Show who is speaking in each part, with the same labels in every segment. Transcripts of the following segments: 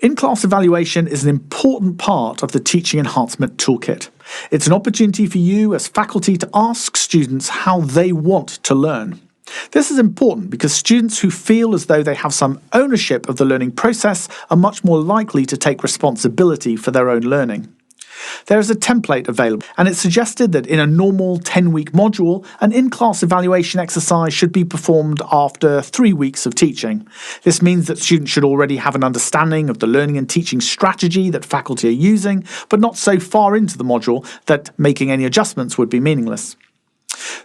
Speaker 1: In-class evaluation is an important part of the Teaching Enhancement Toolkit. It's an opportunity for you as faculty to ask students how they want to learn. This is important because students who feel as though they have some ownership of the learning process are much more likely to take responsibility for their own learning. There is a template available, and it's suggested that in a normal 10-week module, an in-class evaluation exercise should be performed after 3 weeks of teaching. This means that students should already have an understanding of the learning and teaching strategy that faculty are using, but not so far into the module that making any adjustments would be meaningless.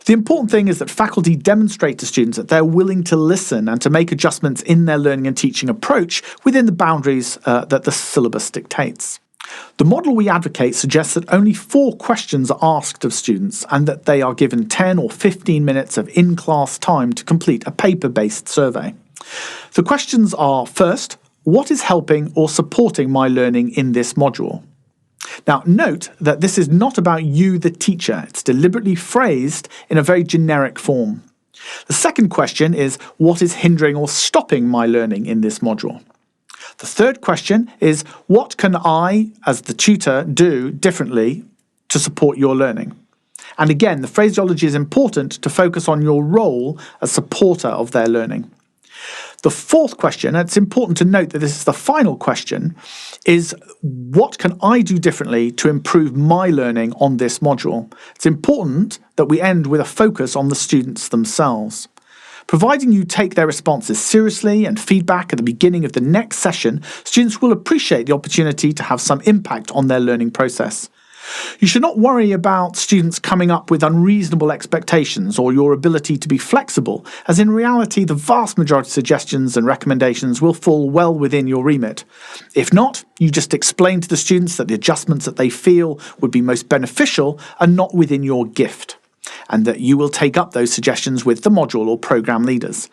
Speaker 1: The important thing is that faculty demonstrate to students that they're willing to listen and to make adjustments in their learning and teaching approach within the boundaries that the syllabus dictates. The model we advocate suggests that only 4 questions are asked of students and that they are given 10 or 15 minutes of in-class time to complete a paper-based survey. The questions are, first, what is helping or supporting my learning in this module? Now, note that this is not about you, the teacher. It's deliberately phrased in a very generic form. The second question is, what is hindering or stopping my learning in this module? The third question is, what can I, as the tutor, do differently to support your learning? And again, the phraseology is important to focus on your role as supporter of their learning. The fourth question, and it's important to note that this is the final question, is what can I do differently to improve my learning on this module? It's important that we end with a focus on the students themselves. Providing you take their responses seriously and feedback at the beginning of the next session, students will appreciate the opportunity to have some impact on their learning process. You should not worry about students coming up with unreasonable expectations or your ability to be flexible, as in reality the vast majority of suggestions and recommendations will fall well within your remit. If not, you just explain to the students that the adjustments that they feel would be most beneficial are not within your gift, and that you will take up those suggestions with the module or programme leaders.